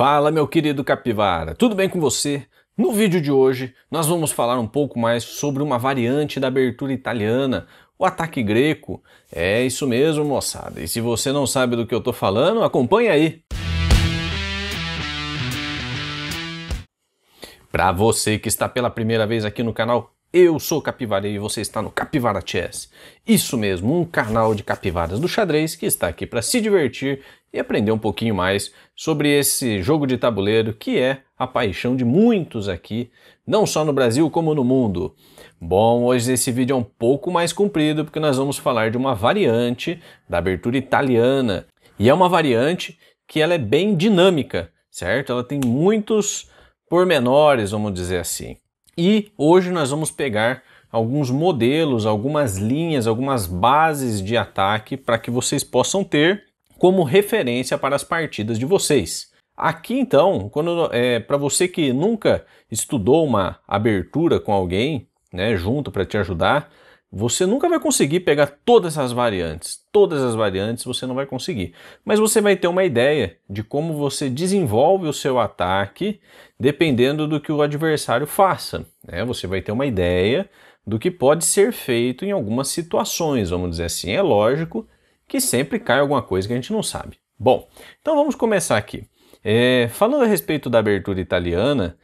Fala, meu querido capivara, tudo bem com você? No vídeo de hoje nós vamos falar um pouco mais sobre uma variante da abertura italiana, o ataque greco. É isso mesmo, moçada, e se você não sabe do que eu tô falando, acompanha aí! Para você que está pela primeira vez aqui no canal, eu sou o Capivara e você está no Capivara Chess. Isso mesmo, um canal de capivaras do xadrez que está aqui para se divertir e aprender um pouquinho mais sobre esse jogo de tabuleiro que é a paixão de muitos aqui, não só no Brasil como no mundo. Bom, hoje esse vídeo é um pouco mais comprido porque nós vamos falar de uma variante da abertura italiana. E é uma variante que ela é bem dinâmica, certo? Ela tem muitos pormenores, vamos dizer assim. E hoje nós vamos pegar alguns modelos, algumas linhas, algumas bases de ataque para que vocês possam ter como referência para as partidas de vocês. Aqui então, para você que nunca estudou uma abertura com alguém, né, junto para te ajudar, você nunca vai conseguir pegar todas as variantes você não vai conseguir. Mas você vai ter uma ideia de como você desenvolve o seu ataque dependendo do que o adversário faça, né? Você vai ter uma ideia do que pode ser feito em algumas situações, vamos dizer assim. É lógico que sempre cai alguma coisa que a gente não sabe. Bom, então vamos começar aqui. Falando a respeito da abertura italiana,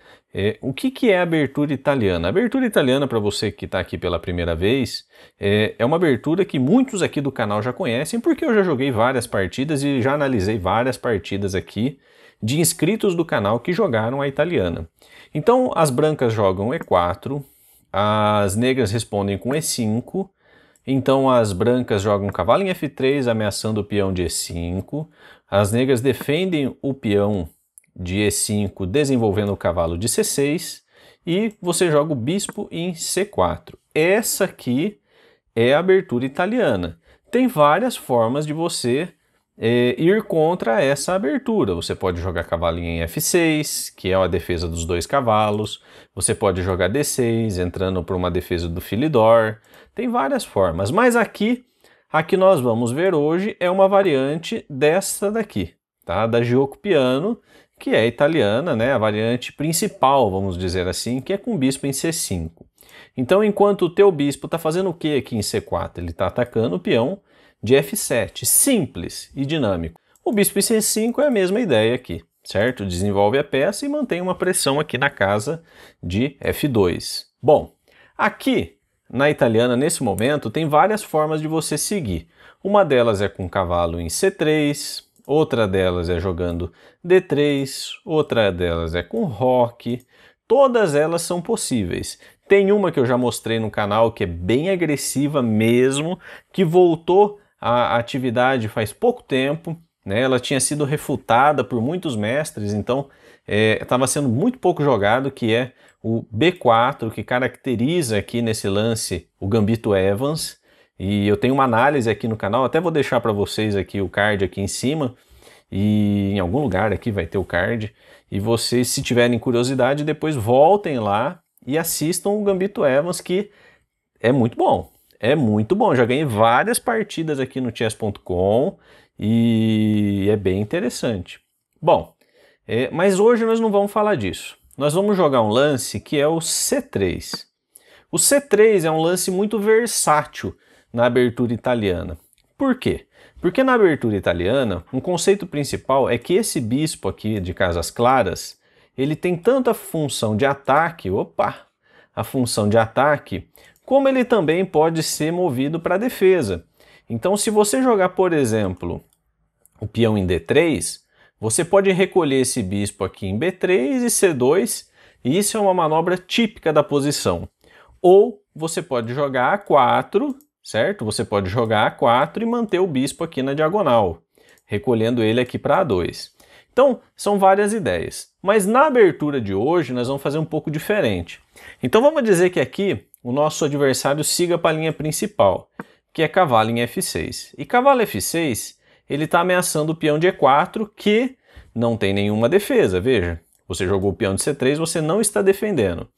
o que é a abertura italiana? A abertura italiana, para você que está aqui pela primeira vez, é uma abertura que muitos aqui do canal já conhecem, porque eu já joguei várias partidas e já analisei várias partidas aqui de inscritos do canal que jogaram a italiana. Então, as brancas jogam E4, as negras respondem com E5, então as brancas jogam cavalo em F3, ameaçando o peão de E5, as negras defendem o peão de E5, desenvolvendo o cavalo de C6, e você joga o bispo em C4. Essa aqui é a abertura italiana. Tem várias formas de você ir contra essa abertura. Você pode jogar cavalinho em F6, que é a defesa dos dois cavalos. Você pode jogar D6, entrando por uma defesa do filidor. Tem várias formas, mas aqui nós vamos ver hoje é uma variante dessa daqui, tá? Da Gioco Piano, que é italiana, né? A variante principal, vamos dizer assim, que é com o bispo em C5. Então, enquanto o teu bispo está fazendo o que aqui em C4? Ele está atacando o peão de F7, simples e dinâmico. O bispo em C5 é a mesma ideia aqui, certo? Desenvolve a peça e mantém uma pressão aqui na casa de F2. Bom, aqui na italiana, nesse momento, tem várias formas de você seguir. Uma delas é com cavalo em C3, outra delas é jogando D3, outra delas é com roque. Todas elas são possíveis. Tem uma que eu já mostrei no canal que é bem agressiva mesmo, que voltou à atividade faz pouco tempo, né? Ela tinha sido refutada por muitos mestres, então estava sendo muito pouco jogado, que é o B4, que caracteriza aqui nesse lance o Gambito Evans. E eu tenho uma análise aqui no canal, até vou deixar para vocês aqui o card aqui em cima, e em algum lugar aqui vai ter o card, e vocês, se tiverem curiosidade, depois voltem lá e assistam o Gambito Evans, que é muito bom. É muito bom, já ganhei várias partidas aqui no chess.com e é bem interessante. Bom, mas hoje nós não vamos falar disso. Nós vamos jogar um lance que é o C3. O C3 é um lance muito versátil na abertura italiana. Por quê? Porque na abertura italiana, um conceito principal é que esse bispo aqui de casas claras, ele tem tanto a função de ataque, como ele também pode ser movido para defesa. Então, se você jogar, por exemplo, o peão em D3, você pode recolher esse bispo aqui em B3 e C2, e isso é uma manobra típica da posição. Ou você pode jogar A4, certo? Você pode jogar A4 e manter o bispo aqui na diagonal, recolhendo ele aqui para A2. Então, são várias ideias. Mas na abertura de hoje, nós vamos fazer um pouco diferente. Então, vamos dizer que aqui o nosso adversário siga para a linha principal, que é cavalo em F6. E cavalo F6, ele está ameaçando o peão de E4, que não tem nenhuma defesa, veja. Você jogou o peão de C3, você não está defendendo.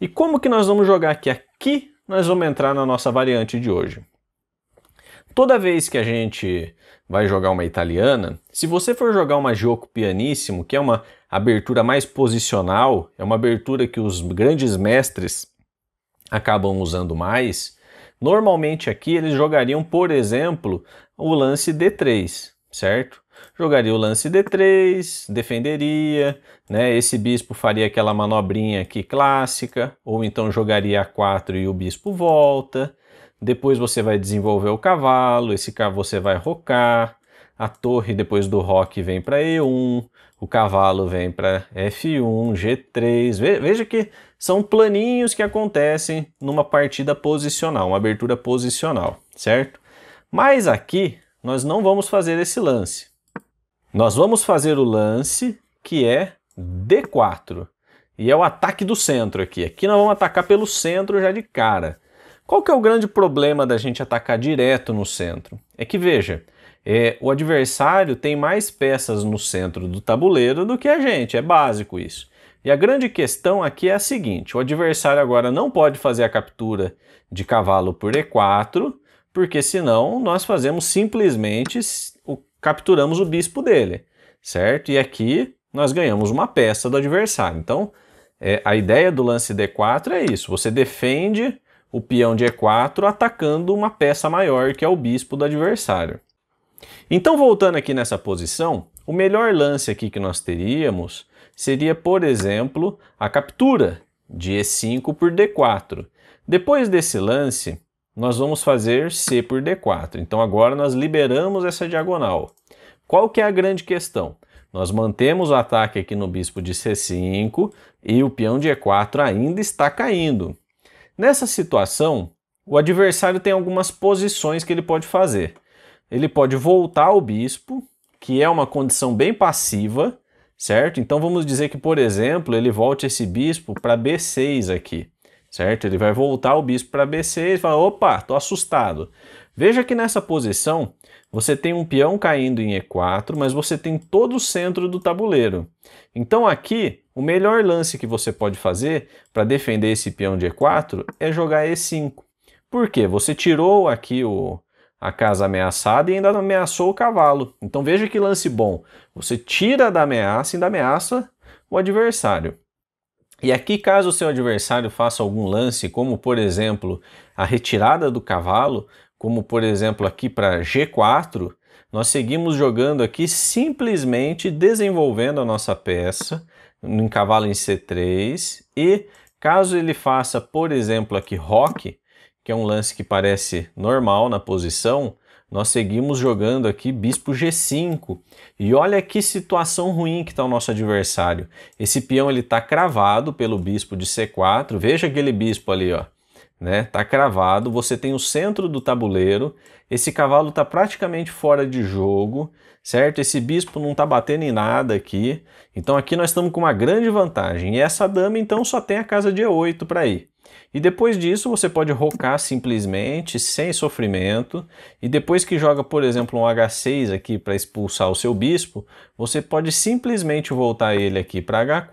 E como que nós vamos jogar aqui? Aqui nós vamos entrar na nossa variante de hoje. toda vez que a gente vai jogar uma italiana, se você for jogar uma Gioco Pianissimo, que é uma abertura mais posicional, é uma abertura que os grandes mestres acabam usando mais, normalmente aqui eles jogariam, por exemplo, o lance D3, certo? Jogaria o lance D3, defenderia, né? Esse bispo faria aquela manobrinha aqui clássica, ou então jogaria A4 e o bispo volta. Depois você vai desenvolver o cavalo, esse cavalo você vai rocar, a torre depois do roque vem para E1, o cavalo vem para F1, G3. Veja que são planinhos que acontecem numa partida posicional, uma abertura posicional, certo? Mas aqui nós não vamos fazer esse lance. Nós vamos fazer o lance que é D4. E é o ataque do centro aqui. Aqui nós vamos atacar pelo centro já de cara. Qual que é o grande problema da gente atacar direto no centro? É que, veja, o adversário tem mais peças no centro do tabuleiro do que a gente, é básico isso. E a grande questão aqui é a seguinte, o adversário agora não pode fazer a captura de cavalo por E4, porque senão nós fazemos simplesmente, capturamos o bispo dele, certo? E aqui nós ganhamos uma peça do adversário. Então, a ideia do lance D4 é isso, você defende o peão de E4 atacando uma peça maior que é o bispo do adversário. Então, voltando aqui nessa posição, o melhor lance aqui que nós teríamos seria, por exemplo, a captura de E5 por D4. Depois desse lance, nós vamos fazer C por D4. Então agora nós liberamos essa diagonal. Qual que é a grande questão? Nós mantemos o ataque aqui no bispo de C5 e o peão de E4 ainda está caindo. Nessa situação, o adversário tem algumas posições que ele pode fazer. Ele pode voltar o bispo, que é uma condição bem passiva, certo? Então vamos dizer que, por exemplo, ele volte esse bispo para B6 aqui, certo? Ele vai voltar o bispo para B6 e fala, opa, tô assustado. Veja que nessa posição você tem um peão caindo em E4, mas você tem todo o centro do tabuleiro. Então aqui, o melhor lance que você pode fazer para defender esse peão de E4 é jogar E5. Por quê? Você tirou aqui a casa ameaçada e ainda ameaçou o cavalo. Então veja que lance bom. Você tira da ameaça e ainda ameaça o adversário. E aqui, caso o seu adversário faça algum lance, como por exemplo a retirada do cavalo, como por exemplo aqui para G4, nós seguimos jogando aqui simplesmente desenvolvendo a nossa peça em cavalo em C3 e caso ele faça, por exemplo, aqui roque, que é um lance que parece normal na posição, nós seguimos jogando aqui bispo G5. E olha que situação ruim que está o nosso adversário. Esse peão ele está cravado pelo bispo de C4, veja aquele bispo ali, ó. Né? Tá cravado, você tem o centro do tabuleiro, esse cavalo está praticamente fora de jogo, certo? Esse bispo não está batendo em nada aqui, então aqui nós estamos com uma grande vantagem, e essa dama então só tem a casa de E8 para ir. E depois disso você pode rocar simplesmente, sem sofrimento, e depois que joga, por exemplo, um H6 aqui para expulsar o seu bispo, você pode simplesmente voltar ele aqui para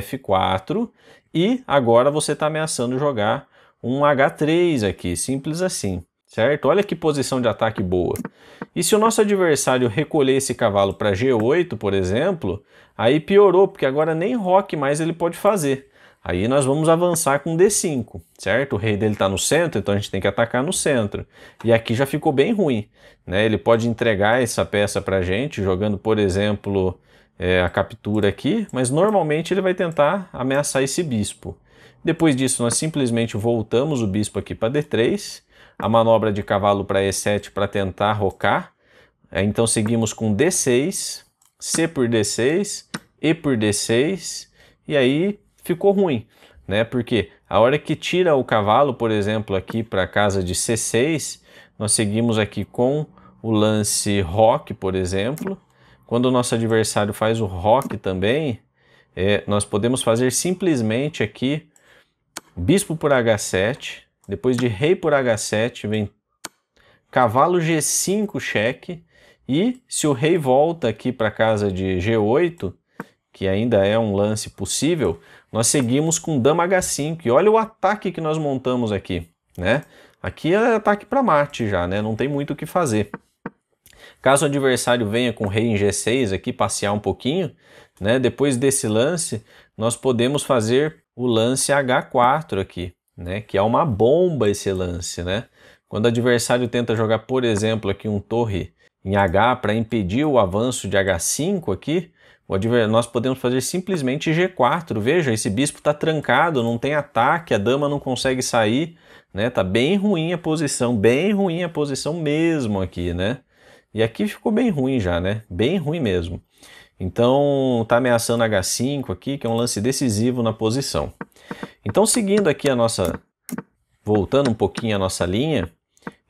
F4, e agora você está ameaçando jogar um H3 aqui, simples assim, certo? Olha que posição de ataque boa. E se o nosso adversário recolher esse cavalo para G8, por exemplo, aí piorou, porque agora nem roque mais ele pode fazer. Aí nós vamos avançar com D5, certo? O rei dele está no centro, então a gente tem que atacar no centro. E aqui já ficou bem ruim, né? Ele pode entregar essa peça para a gente, jogando, por exemplo, a captura aqui, mas normalmente ele vai tentar ameaçar esse bispo. Depois disso, nós simplesmente voltamos o bispo aqui para D3, a manobra de cavalo para E7 para tentar rocar. Então seguimos com D6, C por D6, E por D6, e aí ficou ruim, né? Porque a hora que tira o cavalo, por exemplo, aqui para a casa de C6, nós seguimos aqui com o lance roque, por exemplo. Quando o nosso adversário faz o roque também, nós podemos fazer simplesmente aqui bispo por H7, depois de rei por H7 vem cavalo G5 cheque, e se o rei volta aqui para a casa de G8, que ainda é um lance possível, nós seguimos com dama H5, e olha o ataque que nós montamos aqui, né? Aqui é ataque para mate já, né? Não tem muito o que fazer. Caso o adversário venha com rei em G6 aqui, passear um pouquinho, né? Depois desse lance, nós podemos fazer o lance H4 aqui, né? Que é uma bomba esse lance, né? Quando o adversário tenta jogar, por exemplo, aqui um torre em H para impedir o avanço de H5 aqui, nós podemos fazer simplesmente G4. Veja, esse bispo está trancado, não tem ataque, a dama não consegue sair, né? Tá bem ruim a posição, bem ruim a posição mesmo aqui, né? E aqui ficou bem ruim já, né? Bem ruim mesmo. Então tá ameaçando H5 aqui, que é um lance decisivo na posição. Então seguindo aqui a nossa, voltando um pouquinho a nossa linha,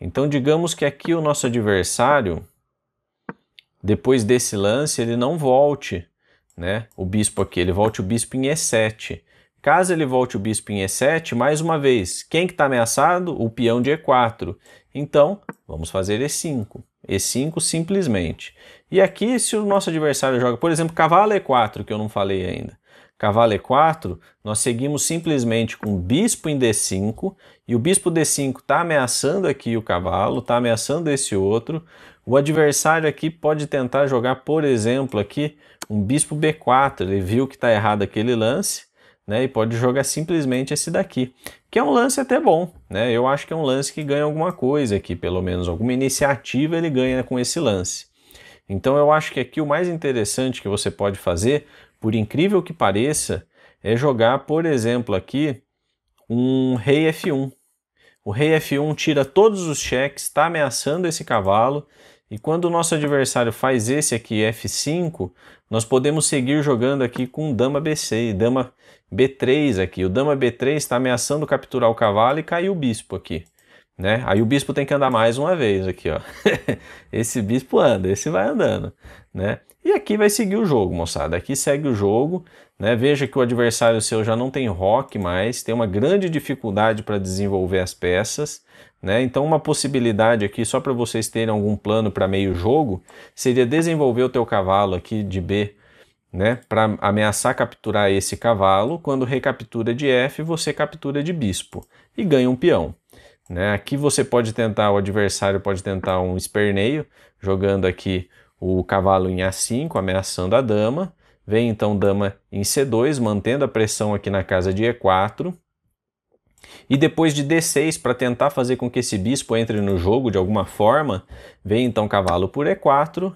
então digamos que aqui o nosso adversário, depois desse lance, ele não volte, né, o bispo aqui, ele volte o bispo em E7. Caso ele volte o bispo em E7, mais uma vez, quem que está ameaçado? O peão de E4. Então, vamos fazer E5. E5 simplesmente. E aqui, se o nosso adversário joga, por exemplo, cavalo E4, que eu não falei ainda. Cavalo E4, nós seguimos simplesmente com bispo em D5, e o bispo D5 está ameaçando aqui o cavalo, está ameaçando esse outro. O adversário aqui pode tentar jogar, por exemplo, aqui um bispo B4, ele viu que está errado aquele lance, né, e pode jogar simplesmente esse daqui, que é um lance até bom, né? Eu acho que é um lance que ganha alguma coisa aqui, pelo menos alguma iniciativa ele ganha com esse lance. Então eu acho que aqui o mais interessante que você pode fazer, por incrível que pareça, é jogar, por exemplo, aqui um rei F1. O rei F1 tira todos os cheques, está ameaçando esse cavalo, e quando o nosso adversário faz esse aqui, F5, nós podemos seguir jogando aqui com dama B6, dama B3 aqui. O dama B3 está ameaçando capturar o cavalo e cair o bispo aqui, né? Aí o bispo tem que andar mais uma vez aqui, ó. Esse bispo anda, esse vai andando, né? E aqui vai seguir o jogo, moçada. Aqui segue o jogo, né? Veja que o adversário seu já não tem roque mais, tem uma grande dificuldade para desenvolver as peças, né? Então uma possibilidade aqui, só para vocês terem algum plano para meio jogo, seria desenvolver o teu cavalo aqui de B, né? Para ameaçar capturar esse cavalo. Quando recaptura de F, você captura de bispo e ganha um peão. Né? Aqui você pode tentar, o adversário pode tentar um esperneio, jogando aqui o cavalo em A5, ameaçando a dama. Vem então dama em C2, mantendo a pressão aqui na casa de E4. E depois de D6, para tentar fazer com que esse bispo entre no jogo de alguma forma, vem então cavalo por E4.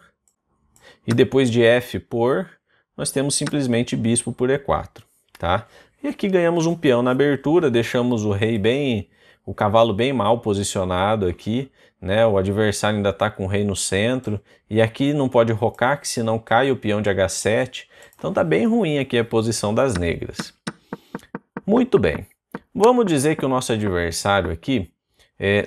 E depois de F por, nós temos simplesmente bispo por E4. Tá? E aqui ganhamos um peão na abertura, deixamos o rei o cavalo bem mal posicionado aqui, né? O adversário ainda está com o rei no centro, e aqui não pode rocar, que senão cai o peão de H7, então tá bem ruim aqui a posição das negras. Muito bem, vamos dizer que o nosso adversário aqui,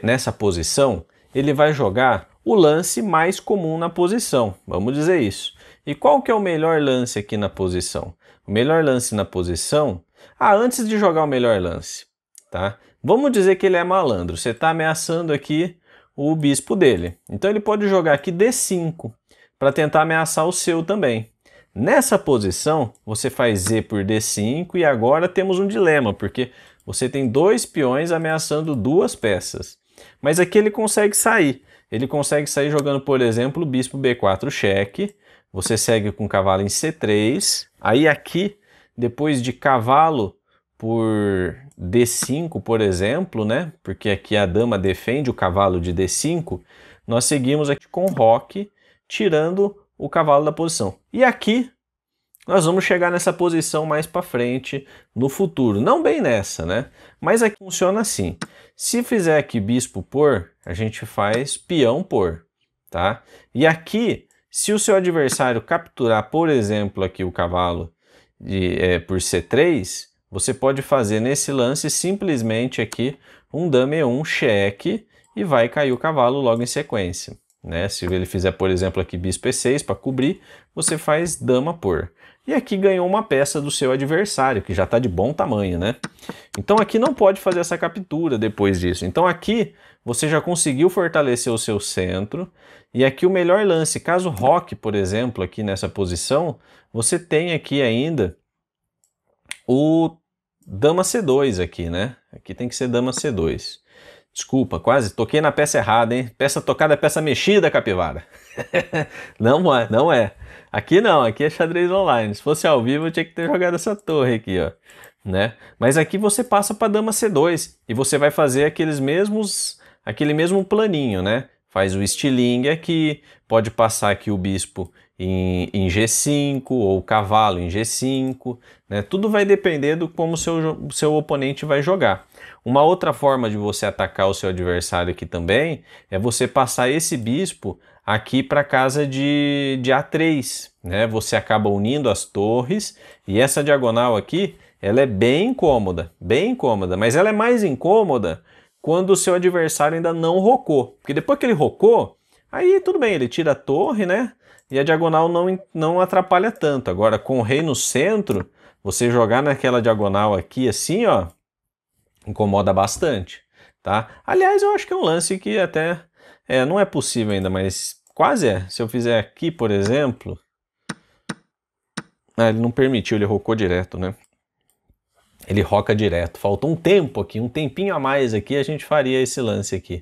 nessa posição, ele vai jogar o lance mais comum na posição, vamos dizer isso. E qual que é o melhor lance aqui na posição? O melhor lance na posição... antes de jogar o melhor lance, tá? Vamos dizer que ele é malandro, você está ameaçando aqui o bispo dele. Então ele pode jogar aqui D5, para tentar ameaçar o seu também. Nessa posição, você faz Z por D5 e agora temos um dilema, porque você tem dois peões ameaçando duas peças. Mas aqui ele consegue sair. Ele consegue sair jogando, por exemplo, bispo B4 cheque. Você segue com cavalo em C3. Aí aqui, depois de cavalo por D5, por exemplo, né? Porque aqui a dama defende o cavalo de D5, nós seguimos aqui com roque, tirando o cavalo da posição. E aqui nós vamos chegar nessa posição mais para frente no futuro. Não bem nessa, né? Mas aqui funciona assim. Se fizer aqui bispo por, a gente faz peão por, tá? E aqui, se o seu adversário capturar, por exemplo, aqui o cavalo por C3, você pode fazer nesse lance simplesmente aqui um dama E1 cheque e vai cair o cavalo logo em sequência, né? Se ele fizer, por exemplo, aqui bispo E6 para cobrir, você faz dama por. E aqui ganhou uma peça do seu adversário, que já está de bom tamanho, né? Então aqui não pode fazer essa captura depois disso. Então aqui você já conseguiu fortalecer o seu centro. E aqui o melhor lance, caso roque, por exemplo, aqui nessa posição, você tem aqui ainda o dama C2 aqui, né? Aqui tem que ser dama C2. Desculpa, quase toquei na peça errada, hein? Peça tocada é peça mexida, capivara. Não é, não é. Aqui não, aqui é xadrez online. Se fosse ao vivo, eu tinha que ter jogado essa torre aqui, ó. Né? Mas aqui você passa para dama C2 e você vai fazer aquele mesmo planinho, né? Faz o estilingue aqui, pode passar aqui o bispo em G5 ou o cavalo em G5, né? Tudo vai depender do como o seu oponente vai jogar. Uma outra forma de você atacar o seu adversário aqui também é você passar esse bispo aqui para casa de A3, né? Você acaba unindo as torres e essa diagonal aqui, ela é bem incômoda, mas ela é mais incômoda quando o seu adversário ainda não rocou. Porque depois que ele rocou, aí tudo bem, ele tira a torre, né? E a diagonal não atrapalha tanto. Agora, com o rei no centro, você jogar naquela diagonal aqui assim, ó, incomoda bastante, tá? Aliás, eu acho que é um lance que até não é possível ainda, mas quase é. Se eu fizer aqui, por exemplo... Ah, ele não permitiu, ele rocou direto, né? Ele roca direto. Faltou um tempo aqui, um tempinho a mais aqui, a gente faria esse lance aqui,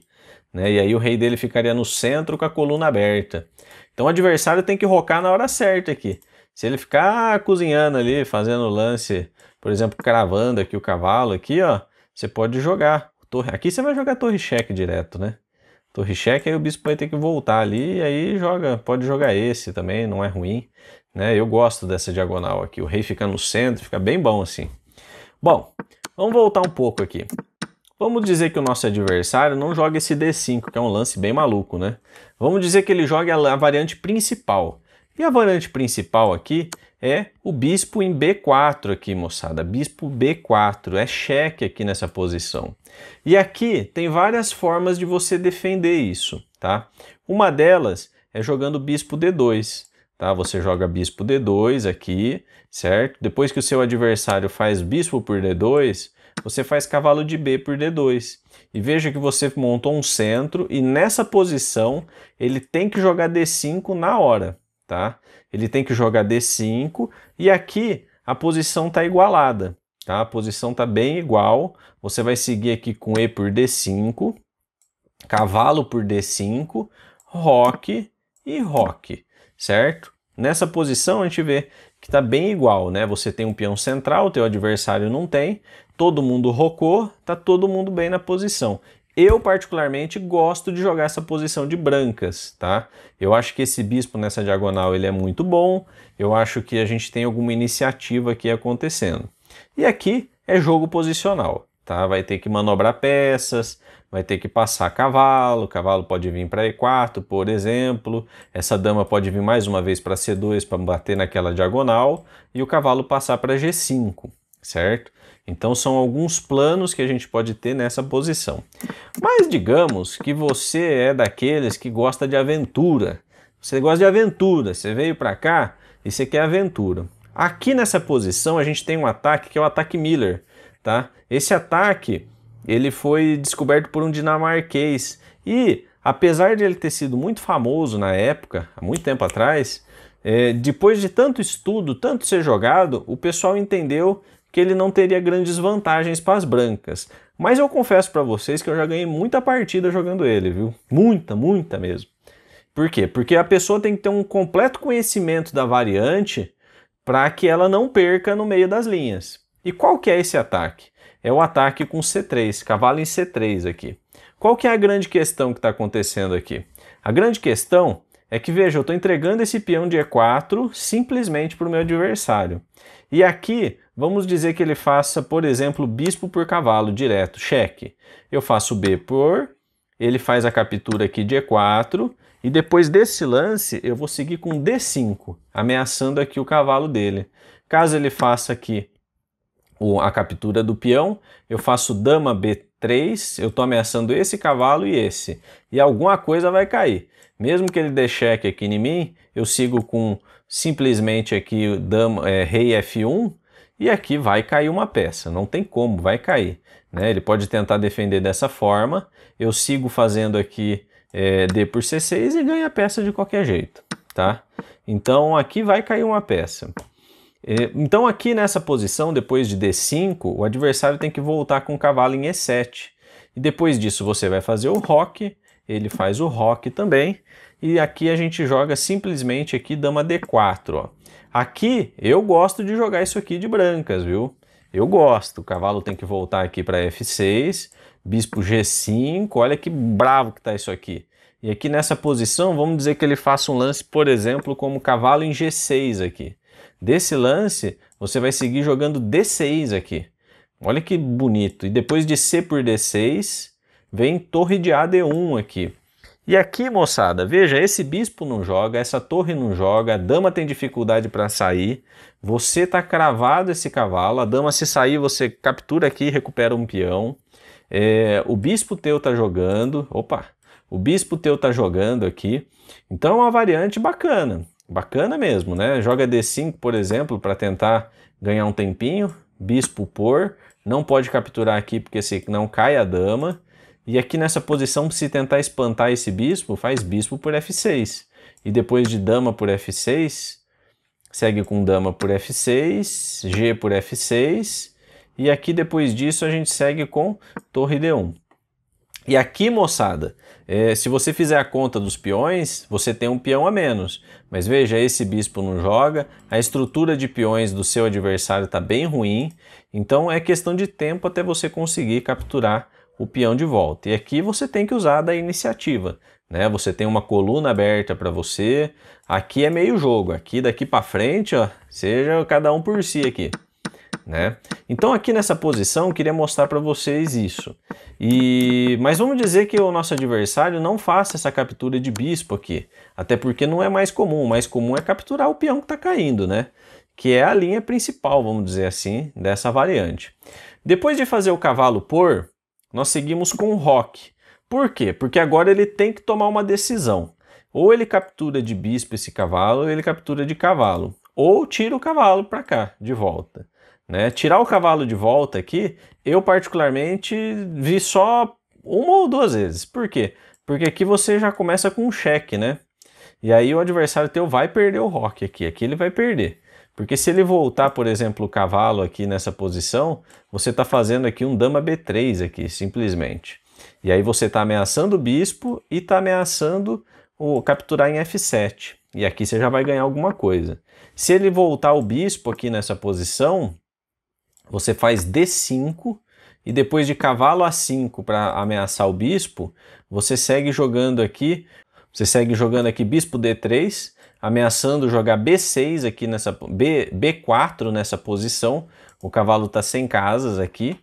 né? E aí o rei dele ficaria no centro com a coluna aberta. Então o adversário tem que rocar na hora certa aqui. Se ele ficar cozinhando ali, fazendo lance, por exemplo, cravando aqui o cavalo aqui, ó, você pode jogar. Aqui você vai jogar torre cheque direto, né? Torre cheque, aí o bispo vai ter que voltar ali, e aí pode jogar esse também, não é ruim, né? Eu gosto dessa diagonal aqui. O rei fica no centro, fica bem bom assim. Bom, vamos voltar um pouco aqui. Vamos dizer que o nosso adversário não joga esse D5, que é um lance bem maluco, né? Vamos dizer que ele joga a variante principal. E a variante principal aqui é o bispo em B4 aqui, moçada. Bispo B4, é cheque aqui nessa posição. E aqui tem várias formas de você defender isso, tá? Uma delas é jogando bispo D2, tá? Você joga bispo D2 aqui, certo? Depois que o seu adversário faz bispo por D2, você faz cavalo de B por D2. E veja que você montou um centro e nessa posição ele tem que jogar D5 na hora, tá? Ele tem que jogar D5 e aqui a posição está igualada, tá? A posição está bem igual. Você vai seguir aqui com E por D5, cavalo por D5, roque e roque, certo? Nessa posição a gente vê que está bem igual, né? Você tem um peão central, teu adversário não tem, todo mundo rocou, tá todo mundo bem na posição. Eu particularmente gosto de jogar essa posição de brancas, tá? Eu acho que esse bispo nessa diagonal ele é muito bom, eu acho que a gente tem alguma iniciativa aqui acontecendo. E aqui é jogo posicional, tá? Vai ter que manobrar peças, vai ter que passar cavalo, o cavalo pode vir para E4, por exemplo, essa dama pode vir mais uma vez para C2 para bater naquela diagonal e o cavalo passar para G5, certo? Então são alguns planos que a gente pode ter nessa posição. Mas digamos que você é daqueles que gosta de aventura. Você gosta de aventura, você veio para cá e você quer aventura. Aqui nessa posição a gente tem um ataque que é o ataque Miller, tá? Esse ataque ele foi descoberto por um dinamarquês e apesar de ele ter sido muito famoso na época, há muito tempo atrás, depois de tanto estudo, tanto ser jogado, o pessoal entendeu que ele não teria grandes vantagens para as brancas. Mas eu confesso para vocês que eu já ganhei muita partida jogando ele, viu? Muita mesmo. Por quê? Porque a pessoa tem que ter um completo conhecimento da variante para que ela não perca no meio das linhas. E qual que é esse ataque? É o ataque com C3, cavalo em C3 aqui. Qual que é a grande questão que está acontecendo aqui? A grande questão é que, veja, eu estou entregando esse peão de E4 simplesmente para o meu adversário. E aqui, vamos dizer que ele faça, por exemplo, bispo por cavalo, direto, cheque. Eu faço B por, ele faz a captura aqui de E4, e depois desse lance, eu vou seguir com D5, ameaçando aqui o cavalo dele. Caso ele faça aqui a captura do peão, eu faço dama B3, eu estou ameaçando esse cavalo e esse. E alguma coisa vai cair. Mesmo que ele dê cheque aqui em mim, eu sigo com simplesmente aqui dama, rei F1 e aqui vai cair uma peça, não tem como, vai cair, né? Ele pode tentar defender dessa forma, eu sigo fazendo aqui D por C6 e ganho a peça de qualquer jeito, tá? Então aqui vai cair uma peça. Então aqui nessa posição, depois de D5, o adversário tem que voltar com o cavalo em E7. E depois disso você vai fazer o roque, ele faz o roque também. E aqui a gente joga simplesmente aqui dama D4, ó. Aqui eu gosto de jogar isso aqui de brancas, viu? Eu gosto. O cavalo tem que voltar aqui para F6, bispo G5, olha que bravo que tá isso aqui. E aqui nessa posição, vamos dizer que ele faça um lance, por exemplo, como cavalo em G6 aqui. Desse lance, você vai seguir jogando D6 aqui. Olha que bonito. E depois de C por D6, vem torre de AD1 aqui. E aqui, moçada, veja, esse bispo não joga, essa torre não joga, a dama tem dificuldade para sair, você tá cravado esse cavalo, a dama se sair, você captura aqui e recupera um peão. O bispo teu tá jogando, o bispo teu tá jogando aqui, então é uma variante bacana, bacana mesmo, né? Joga D5, por exemplo, para tentar ganhar um tempinho, bispo por, não pode capturar aqui porque senão cai a dama. E aqui nessa posição, se tentar espantar esse bispo, faz bispo por F6. E depois de dama por F6, segue com dama por F6, G por F6. E aqui depois disso a gente segue com torre D1. E aqui, moçada, se você fizer a conta dos peões, você tem um peão a menos. Mas veja, esse bispo não joga, a estrutura de peões do seu adversário está bem ruim. Então é questão de tempo até você conseguir capturar o peão de volta. E aqui você tem que usar da iniciativa, né? Você tem uma coluna aberta para você. Aqui é meio jogo. Aqui daqui para frente, ó, seja cada um por si aqui, né? Então aqui nessa posição eu queria mostrar para vocês isso. Mas vamos dizer que o nosso adversário não faça essa captura de bispo aqui, até porque não é mais comum. O mais comum é capturar o peão que está caindo, né? Que é a linha principal, vamos dizer assim, dessa variante. Depois de fazer o cavalo por, nós seguimos com o roque. Por quê? Porque agora ele tem que tomar uma decisão. Ou ele captura de bispo esse cavalo, ou ele captura de cavalo. Ou tira o cavalo para cá, de volta, né? Tirar o cavalo de volta aqui, eu particularmente vi só uma ou duas vezes. Por quê? Porque aqui você já começa com um cheque, né? E aí o adversário teu vai perder o roque aqui. Aqui ele vai perder. Porque se ele voltar, por exemplo, o cavalo aqui nessa posição, você está fazendo aqui um dama B3 aqui, simplesmente. E aí você está ameaçando o bispo e está ameaçando capturar em F7. E aqui você já vai ganhar alguma coisa. Se ele voltar o bispo aqui nessa posição, você faz D5 e depois de cavalo A5 para ameaçar o bispo, você segue jogando aqui bispo D3, ameaçando jogar B6 aqui nessa B4 nessa posição. O cavalo está sem casas aqui,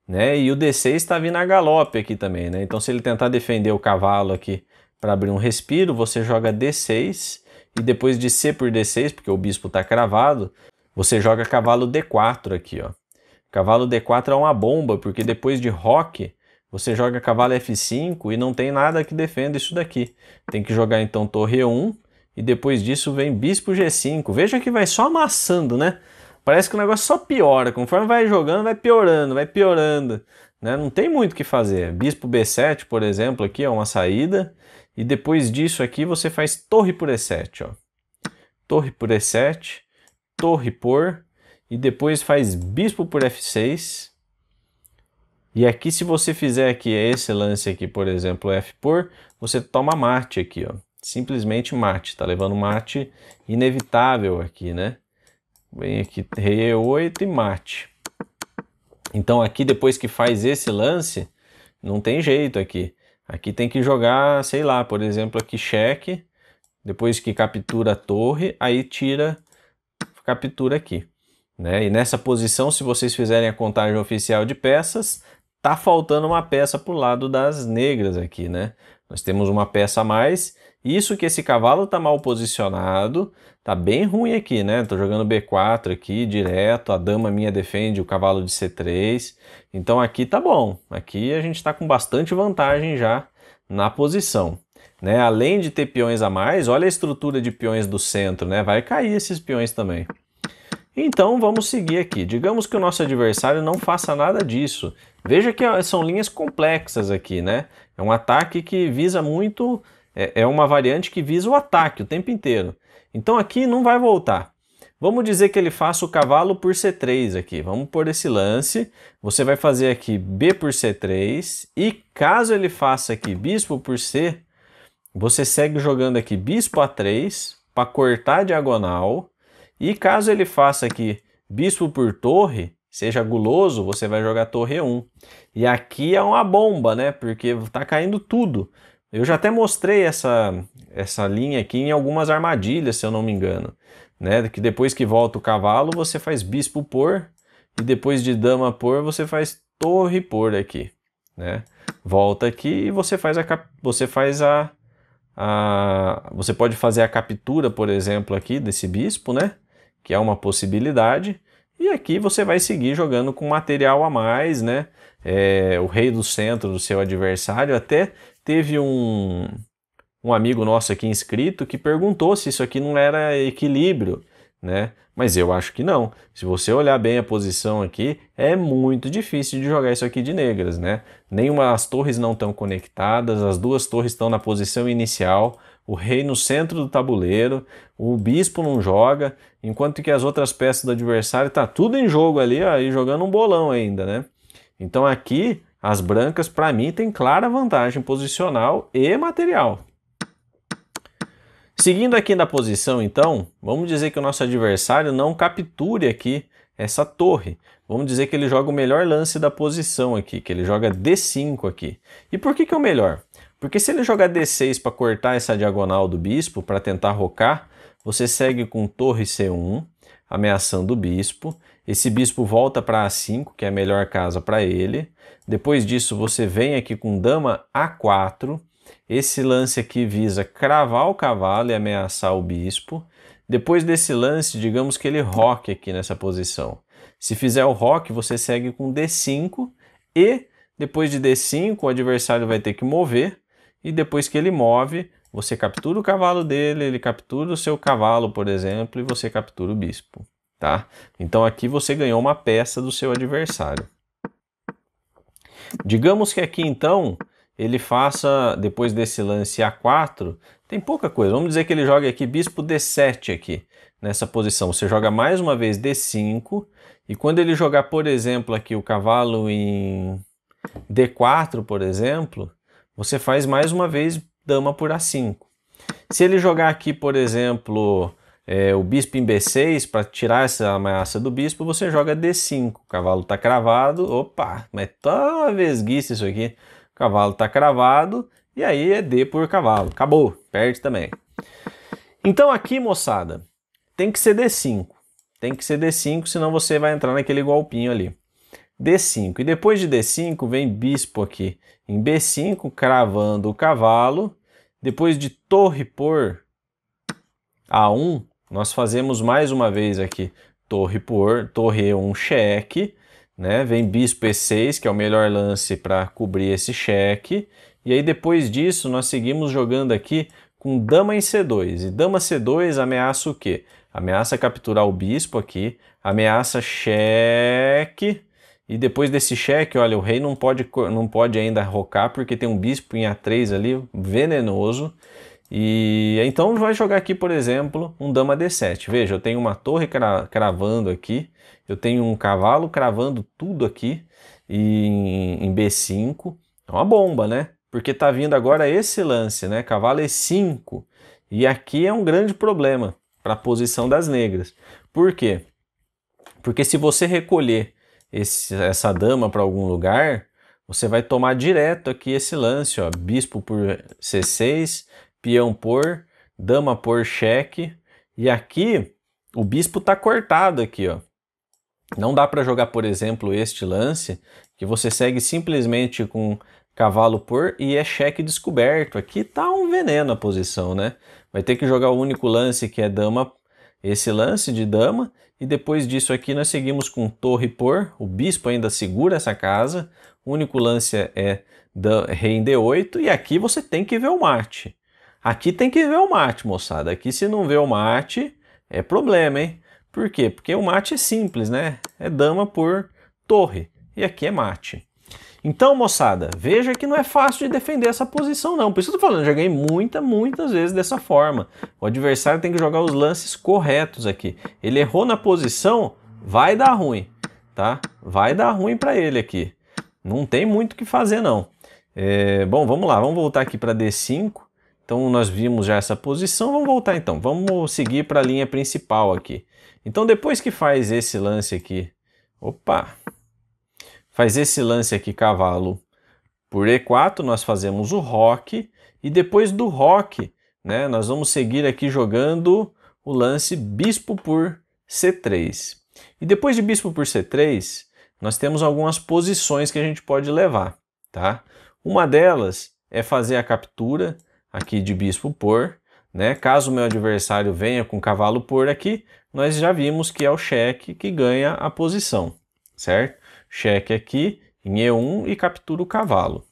né? E o D6 está vindo a galope aqui também, né? Então se ele tentar defender o cavalo aqui para abrir um respiro, você joga D6 e depois de C por D6, porque o bispo está cravado, você joga cavalo D4 aqui, ó. Cavalo D4 é uma bomba, porque depois de roque, você joga cavalo F5 e não tem nada que defenda isso daqui. Tem que jogar então torre E1 e depois disso vem bispo G5. Veja que vai só amassando, né? Parece que o negócio só piora. Conforme vai jogando, vai piorando, né? Não tem muito o que fazer. Bispo B7, por exemplo, aqui é uma saída. E depois disso aqui você faz torre por E7, ó. Torre por E7, torre por... E depois faz bispo por F6. E aqui se você fizer aqui esse lance aqui, por exemplo, F por, você toma mate aqui, ó. Simplesmente mate, tá levando mate inevitável aqui, né? Vem aqui rei E8 e mate. Então aqui depois que faz esse lance, não tem jeito aqui. Aqui tem que jogar, sei lá, por exemplo, aqui cheque. Depois que captura a torre, aí tira, captura aqui, né? E nessa posição, se vocês fizerem a contagem oficial de peças, tá faltando uma peça pro lado das negras aqui, né? Nós temos uma peça a mais. Isso que esse cavalo tá mal posicionado, tá bem ruim aqui, né? Tô jogando B4 aqui direto, a dama minha defende o cavalo de C3. Então aqui tá bom. Aqui a gente tá com bastante vantagem já na posição, né? Além de ter peões a mais, olha a estrutura de peões do centro, né? Vai cair esses peões também. Então vamos seguir aqui. Digamos que o nosso adversário não faça nada disso. Veja que são linhas complexas aqui, né? É um ataque que visa muito... É uma variante que visa o ataque o tempo inteiro. Então aqui não vai voltar. Vamos dizer que ele faça o cavalo por C3 aqui. Vamos por esse lance. Você vai fazer aqui B por C3. E caso ele faça aqui bispo por C, você segue jogando aqui bispo A3 para cortar a diagonal. E caso ele faça aqui bispo por torre, seja guloso, você vai jogar torre E1. E aqui é uma bomba, né? Porque tá caindo tudo. Eu já até mostrei essa linha aqui em algumas armadilhas, se eu não me engano. Né? Que depois que volta o cavalo, você faz bispo por. E depois de dama por, você faz torre por aqui. Né? Volta aqui e você você pode fazer a captura, por exemplo, aqui desse bispo, né? Que é uma possibilidade. E aqui você vai seguir jogando com material a mais, né? O rei do centro do seu adversário. Até teve um amigo nosso aqui inscrito que perguntou se isso aqui não era equilíbrio, né? Mas eu acho que não. Se você olhar bem a posição aqui, é muito difícil de jogar isso aqui de negras, né? As torres não estão conectadas, as duas torres estão na posição inicial, o rei no centro do tabuleiro, o bispo não joga, enquanto que as outras peças do adversário tá tudo em jogo ali, ó, e jogando um bolão ainda, né? Então aqui, as brancas, para mim, têm clara vantagem posicional e material. Seguindo aqui na posição, então, vamos dizer que o nosso adversário não capture aqui essa torre. Vamos dizer que ele joga o melhor lance da posição aqui, que ele joga D5 aqui. E por que é o melhor? Porque se ele jogar D6 para cortar essa diagonal do bispo, para tentar rocar, você segue com torre C1, ameaçando o bispo. Esse bispo volta para A5, que é a melhor casa para ele. Depois disso, você vem aqui com dama A4. Esse lance aqui visa cravar o cavalo e ameaçar o bispo. Depois desse lance, digamos que ele roque aqui nessa posição. Se fizer o roque, você segue com D5 e depois de D5 o adversário vai ter que mover e depois que ele move, você captura o cavalo dele, ele captura o seu cavalo, por exemplo, e você captura o bispo, tá? Então aqui você ganhou uma peça do seu adversário. Digamos que aqui então ele faça, depois desse lance A4, tem pouca coisa. Vamos dizer que ele joga aqui bispo D7 aqui, nessa posição. Você joga mais uma vez D5, e quando ele jogar, por exemplo, aqui o cavalo em D4, por exemplo, você faz mais uma vez dama por A5. Se ele jogar aqui, por exemplo, o bispo em B6, para tirar essa ameaça do bispo, você joga D5. O cavalo está cravado. Opa, mas tá uma vesguice isso aqui. O cavalo está cravado e aí é D por cavalo. Acabou, perde também. Então aqui, moçada, tem que ser D5. Tem que ser D5, senão você vai entrar naquele golpinho ali. D5. E depois de D5 vem bispo aqui em B5, cravando o cavalo. Depois de torre por A1, nós fazemos mais uma vez aqui torre por, torre E1, cheque, né? Vem bispo E6, que é o melhor lance para cobrir esse cheque. E aí depois disso nós seguimos jogando aqui com dama em C2. E dama C2 ameaça o quê? Ameaça capturar o bispo aqui, ameaça cheque. E depois desse cheque, olha, o rei não pode ainda rocar porque tem um bispo em A3 ali, venenoso. E então vai jogar aqui, por exemplo, um dama D7. Veja, eu tenho uma torre cravando aqui, eu tenho um cavalo cravando tudo aqui em B5. É uma bomba, né? Porque tá vindo agora esse lance, né? Cavalo E5. E aqui é um grande problema para a posição das negras. Por quê? Porque se você recolher essa dama para algum lugar, você vai tomar direto aqui esse lance, ó, bispo por C6, peão por, dama por cheque, e aqui o bispo está cortado aqui, ó. Não dá para jogar, por exemplo, este lance, que você segue simplesmente com cavalo por e é cheque descoberto. Aqui tá um veneno a posição, né? Vai ter que jogar o único lance que é dama, esse lance de dama, e depois disso aqui nós seguimos com torre por, o bispo ainda segura essa casa, o único lance é rei em D8, e aqui você tem que ver o mate. Aqui tem que ver o mate, moçada. Aqui se não vê o mate, é problema, hein? Por quê? Porque o mate é simples, né? É dama por torre, e aqui é mate. Então, moçada, veja que não é fácil de defender essa posição não. Por isso que eu tô falando, eu já ganhei muitas vezes dessa forma. O adversário tem que jogar os lances corretos aqui. Ele errou na posição, vai dar ruim, tá? Vai dar ruim para ele aqui. Não tem muito o que fazer não. Bom, vamos lá, vamos voltar aqui para D5. Então nós vimos já essa posição, vamos voltar então. Vamos seguir para a linha principal aqui. Então depois que faz esse lance aqui, opa, faz esse lance aqui cavalo por E4, nós fazemos o roque, e depois do roque, né, nós vamos seguir aqui jogando o lance bispo por C3. E depois de bispo por C3, nós temos algumas posições que a gente pode levar, tá? Uma delas é fazer a captura aqui de bispo por, né? Caso o meu adversário venha com cavalo por aqui, nós já vimos que é o cheque que ganha a posição, certo? Cheque aqui em E1 e captura o cavalo.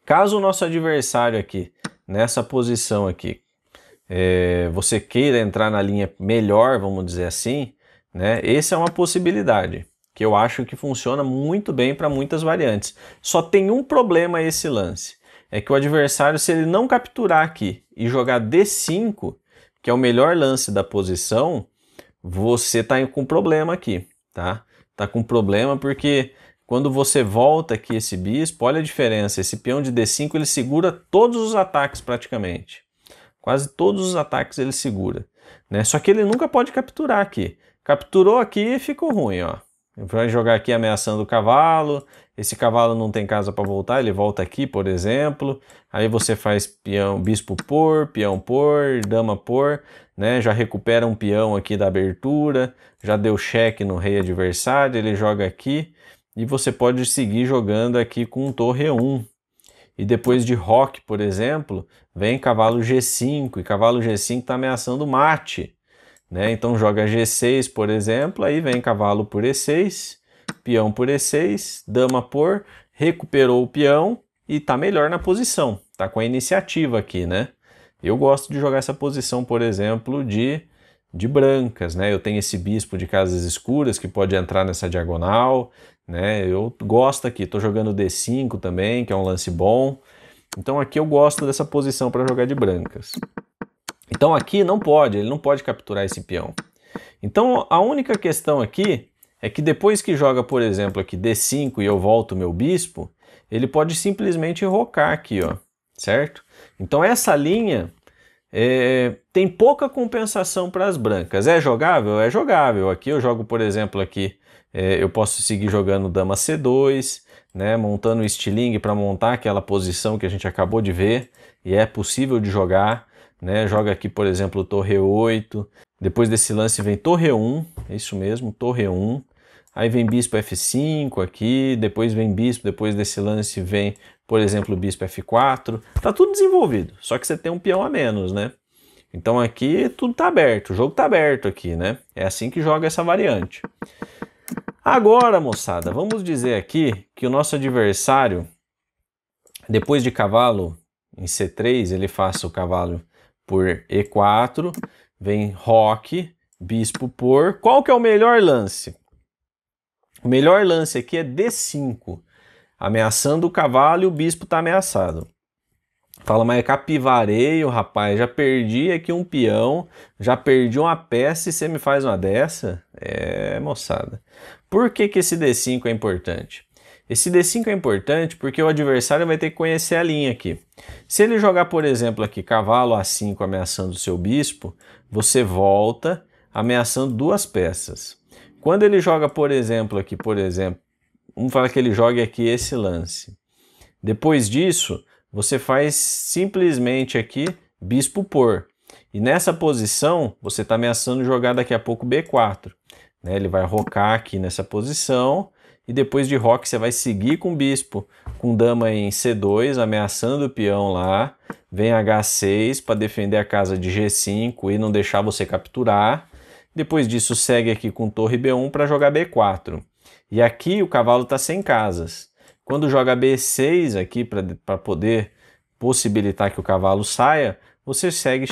Caso o nosso adversário aqui, nessa posição aqui, você queira entrar na linha melhor, vamos dizer assim, né? Essa é uma possibilidade que eu acho que funciona muito bem para muitas variantes. Só tem um problema esse lance, é que o adversário, se ele não capturar aqui e jogar D5, que é o melhor lance da posição, você está com problema aqui, tá? Tá com problema porque quando você volta aqui esse bispo, olha a diferença, esse peão de D5 ele segura todos os ataques praticamente. Quase todos os ataques ele segura, né? Só que ele nunca pode capturar aqui. Capturou aqui e ficou ruim, ó. Vai jogar aqui ameaçando o cavalo, esse cavalo não tem casa para voltar, ele volta aqui, por exemplo. Aí você faz peão, bispo por, dama por, né? Já recupera um peão aqui da abertura, já deu cheque no rei adversário, ele joga aqui e você pode seguir jogando aqui com torre E1. E depois de roque, por exemplo, vem cavalo G5 e cavalo G5 está ameaçando mate, né? Então joga G6, por exemplo, aí vem cavalo por E6, peão por E6, dama por, recuperou o peão e está melhor na posição, está com a iniciativa aqui, né? Eu gosto de jogar essa posição, por exemplo, de brancas, né? Eu tenho esse bispo de casas escuras que pode entrar nessa diagonal, né? Eu gosto aqui, estou jogando D5 também, que é um lance bom. Então aqui eu gosto dessa posição para jogar de brancas. Então aqui não pode, ele não pode capturar esse peão. Então a única questão aqui é que depois que joga, por exemplo, aqui D5 e eu volto o meu bispo, ele pode simplesmente rocar aqui, ó, certo? Então essa linha tem pouca compensação para as brancas. É jogável? É jogável. Aqui eu jogo, por exemplo, aqui eu posso seguir jogando dama C2, né, montando o estilingue para montar aquela posição que a gente acabou de ver, e é possível de jogar, né? Joga aqui, por exemplo, torre E8, depois desse lance vem torre E1, é isso mesmo, torre E1, aí vem bispo F5 aqui, depois vem bispo, depois desse lance vem, por exemplo, bispo F4, tá tudo desenvolvido, só que você tem um peão a menos, né? Então aqui tudo tá aberto, o jogo tá aberto aqui, né? É assim que joga essa variante. Agora, moçada, vamos dizer aqui que o nosso adversário, depois de cavalo em C3, ele faça o cavalo por E4, vem roque, bispo por... Qual que é o melhor lance? O melhor lance aqui é D5, ameaçando o cavalo e o bispo está ameaçado. Fala, mas é capivareio, rapaz, já perdi aqui um peão, já perdi uma peça e você me faz uma dessa? Moçada. Por que que esse D5 é importante? Esse D5 é importante porque o adversário vai ter que conhecer a linha aqui. Se ele jogar, por exemplo, aqui cavalo A5 ameaçando o seu bispo, você volta ameaçando duas peças. Quando ele joga, por exemplo, aqui, vamos falar que ele jogue aqui esse lance. Depois disso, você faz simplesmente aqui bispo por. E nessa posição, você está ameaçando jogar daqui a pouco B4. Né? Ele vai rocar aqui nessa posição. E depois de roque você vai seguir com o bispo, com dama em C2, ameaçando o peão lá. Vem H6 para defender a casa de G5 e não deixar você capturar. Depois disso segue aqui com torre B1 para jogar B4. E aqui o cavalo está sem casas. Quando joga B6 aqui para poder possibilitar que o cavalo saia, você segue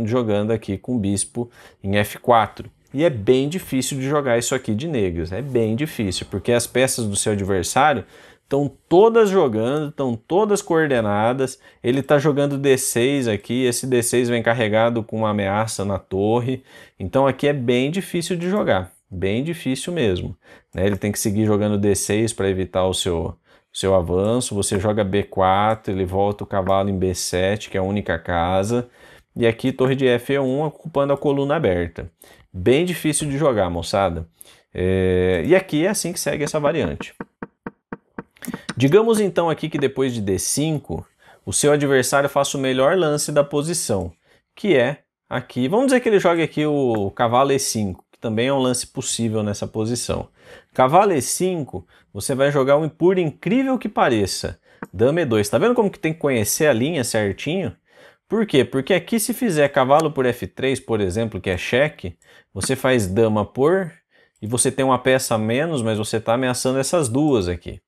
jogando aqui com o bispo em F4. E é bem difícil de jogar isso aqui de negros, é bem difícil, porque as peças do seu adversário estão todas jogando, estão todas coordenadas, ele está jogando D6 aqui, esse D6 vem carregado com uma ameaça na torre, então aqui é bem difícil de jogar, bem difícil mesmo, né? Ele tem que seguir jogando D6 para evitar o seu avanço, você joga B4, ele volta o cavalo em B7, que é a única casa, e aqui torre de F1 ocupando a coluna aberta. Bem difícil de jogar, moçada. E aqui é assim que segue essa variante. Digamos então aqui que depois de D5, o seu adversário faça o melhor lance da posição, que é aqui, vamos dizer que ele jogue aqui o cavalo E5, que também é um lance possível nessa posição. Cavalo E5, você vai jogar por incrível que pareça, dama E2. Tá vendo como que tem que conhecer a linha certinho? Por quê? Porque aqui se fizer cavalo por F3, por exemplo, que é cheque, você faz dama por, e você tem uma peça a menos, mas você está ameaçando essas duas aqui.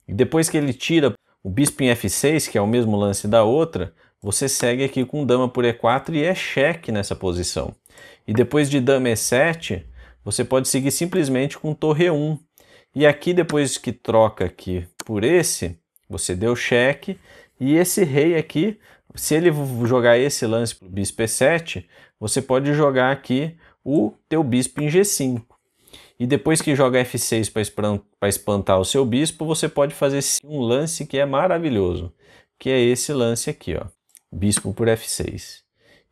E depois que ele tira o bispo em F6, que é o mesmo lance da outra, você segue aqui com dama por E4 e é cheque nessa posição. E depois de dama E7, você pode seguir simplesmente com torre 1. E aqui depois que troca aqui por esse, você deu cheque, e esse rei aqui, se ele jogar esse lance para o bispo E7, você pode jogar aqui o teu bispo em G5. E depois que joga F6 para espantar o seu bispo, você pode fazer um lance que é maravilhoso, que é esse lance aqui, ó, bispo por F6.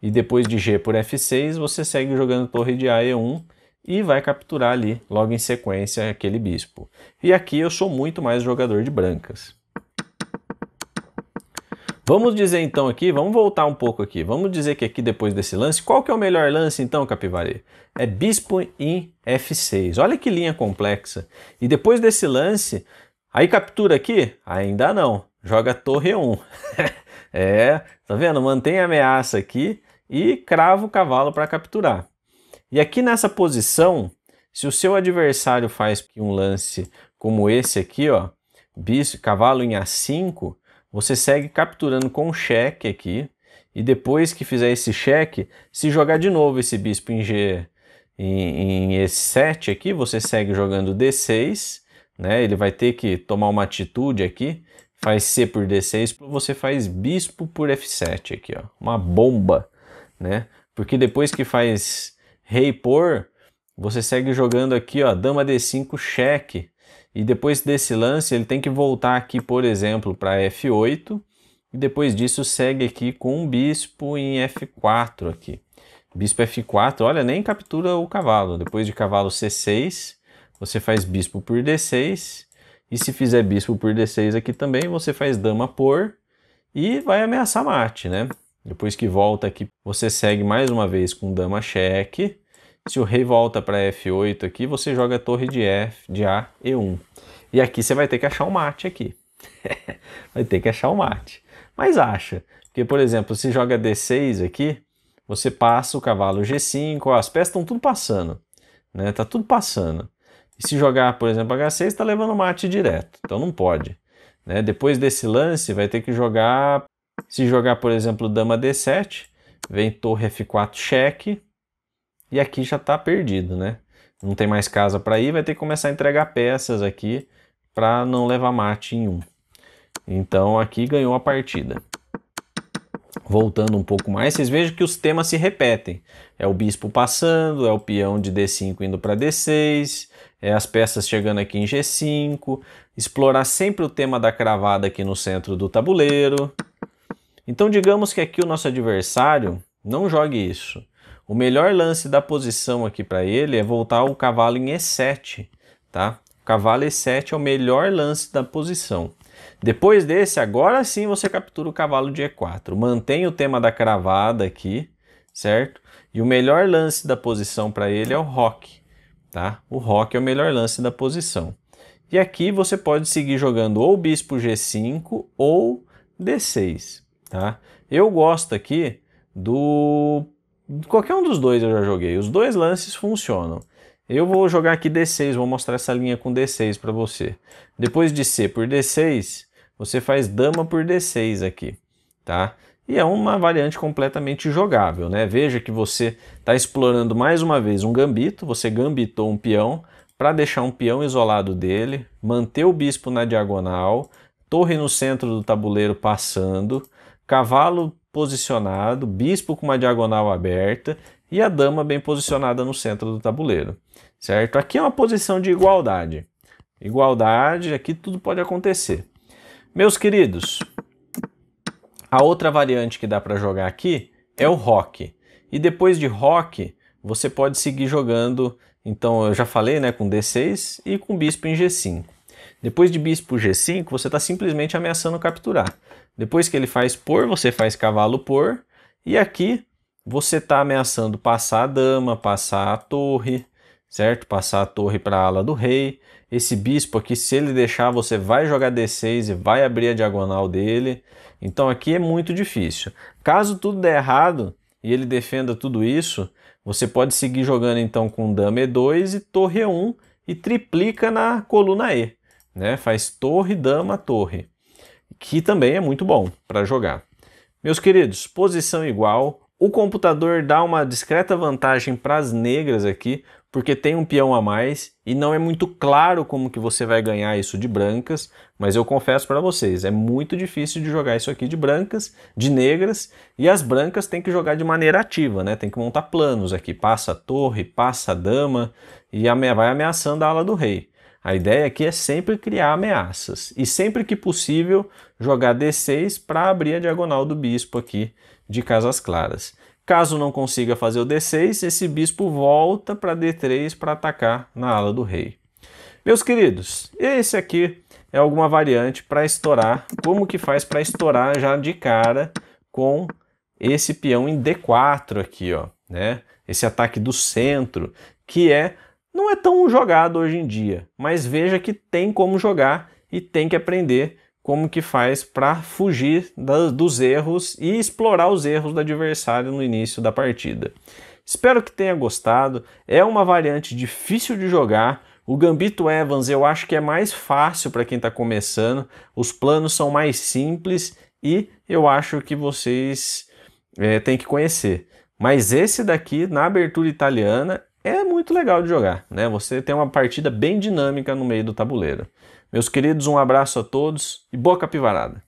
E depois de G por F6, você segue jogando torre de A E1 e vai capturar ali, logo em sequência, aquele bispo. E aqui eu sou muito mais jogador de brancas. Vamos dizer então aqui, vamos voltar um pouco aqui, vamos dizer que aqui depois desse lance, qual que é o melhor lance então, Capivari? É bispo em F6, olha que linha complexa. E depois desse lance, aí captura aqui? Ainda não, joga torre 1. Tá vendo? Mantém a ameaça aqui e crava o cavalo para capturar. E aqui nessa posição, se o seu adversário faz um lance como esse aqui, ó, bispo, cavalo em A5, você segue capturando com cheque aqui, e depois que fizer esse cheque, se jogar de novo esse bispo em E7 aqui, você segue jogando D6, né? Ele vai ter que tomar uma atitude aqui, faz C por D6, você faz bispo por F7 aqui, ó, uma bomba, né? Porque depois que faz rei por, você segue jogando aqui, ó, dama D5 cheque. E depois desse lance, ele tem que voltar aqui, por exemplo, para F8. E depois disso, segue aqui com um bispo em F4 aqui. Bispo F4, olha, nem captura o cavalo. Depois de cavalo C6, você faz bispo por D6. E se fizer bispo por D6 aqui também, você faz dama por. E vai ameaçar mate, né? Depois que volta aqui, você segue mais uma vez com dama cheque. Se o rei volta para F8 aqui, você joga a torre de A, E1. E aqui você vai ter que achar um mate aqui. Vai ter que achar um mate. Mas acha. Porque, por exemplo, se joga D6 aqui, você passa o cavalo G5, ó, as peças estão tudo passando. Né? Tá tudo passando. E se jogar, por exemplo, H6, está levando mate direto. Então não pode. Né? Depois desse lance, vai ter que jogar... Se jogar, por exemplo, dama D7, vem torre F4 cheque. E aqui já está perdido, né? Não tem mais casa para ir, vai ter que começar a entregar peças aqui para não levar mate em 1. Então aqui ganhou a partida. Voltando um pouco mais, vocês vejam que os temas se repetem. É o bispo passando, é o peão de D5 indo para D6, é as peças chegando aqui em G5, explorar sempre o tema da cravada aqui no centro do tabuleiro. Então digamos que aqui o nosso adversário não jogue isso. O melhor lance da posição aqui para ele é voltar o cavalo em E7, tá? O cavalo E7 é o melhor lance da posição. Depois desse, agora sim você captura o cavalo de E4. Mantém o tema da cravada aqui, certo? E o melhor lance da posição para ele é o roque, tá? O roque é o melhor lance da posição. E aqui você pode seguir jogando ou bispo G5 ou D6, tá? Eu gosto aqui do... Qualquer um dos dois eu já joguei. Os dois lances funcionam. Eu vou jogar aqui D6, vou mostrar essa linha com D6 para você. Depois de C por D6, você faz dama por D6 aqui, tá? e é uma variante completamente jogável, né? Veja que você está explorando mais uma vez um gambito, você gambitou um peão para deixar um peão isolado dele, manter o bispo na diagonal, torre no centro do tabuleiro passando, cavalo posicionado, bispo com uma diagonal aberta e a dama bem posicionada no centro do tabuleiro, certo? Aqui é uma posição de igualdade. Igualdade, aqui tudo pode acontecer. Meus queridos, a outra variante que dá para jogar aqui é o roque. E depois de roque, você pode seguir jogando, então eu já falei, né, com D6 e com bispo em G5. Depois de bispo G5, você está simplesmente ameaçando capturar. Depois que ele faz por, você faz cavalo por. E aqui você está ameaçando passar a dama, passar a torre, certo? Passar a torre para a ala do rei. Esse bispo aqui, se ele deixar, você vai jogar D6 e vai abrir a diagonal dele. Então aqui é muito difícil. Caso tudo der errado e ele defenda tudo isso, você pode seguir jogando então com dama E2 e torre E1 e triplica na coluna E, né? Faz torre, dama, torre, que também é muito bom para jogar. Meus queridos, posição igual. O computador dá uma discreta vantagem para as negras aqui, porque tem um peão a mais e não é muito claro como que você vai ganhar isso de brancas, mas eu confesso para vocês, é muito difícil de jogar isso aqui de brancas, de negras, e as brancas tem que jogar de maneira ativa, né? Tem que montar planos aqui, passa a torre, passa a dama e vai ameaçando a ala do rei. A ideia aqui é sempre criar ameaças e sempre que possível jogar D6 para abrir a diagonal do bispo aqui de casas claras. Caso não consiga fazer o D6, esse bispo volta para D3 para atacar na ala do rei. Meus queridos, esse aqui é alguma variante para estourar. Como que faz para estourar já de cara com esse peão em D4 aqui, ó, né? Esse ataque do centro, que não é tão jogado hoje em dia, mas veja que tem como jogar e tem que aprender como que faz para fugir dos erros e explorar os erros do adversário no início da partida. Espero que tenha gostado, é uma variante difícil de jogar. O Gambito Evans eu acho que é mais fácil para quem está começando, os planos são mais simples e eu acho que vocês têm que conhecer. Mas esse daqui, na abertura italiana, é muito legal de jogar, né? Você tem uma partida bem dinâmica no meio do tabuleiro. Meus queridos, um abraço a todos e boa capivarada!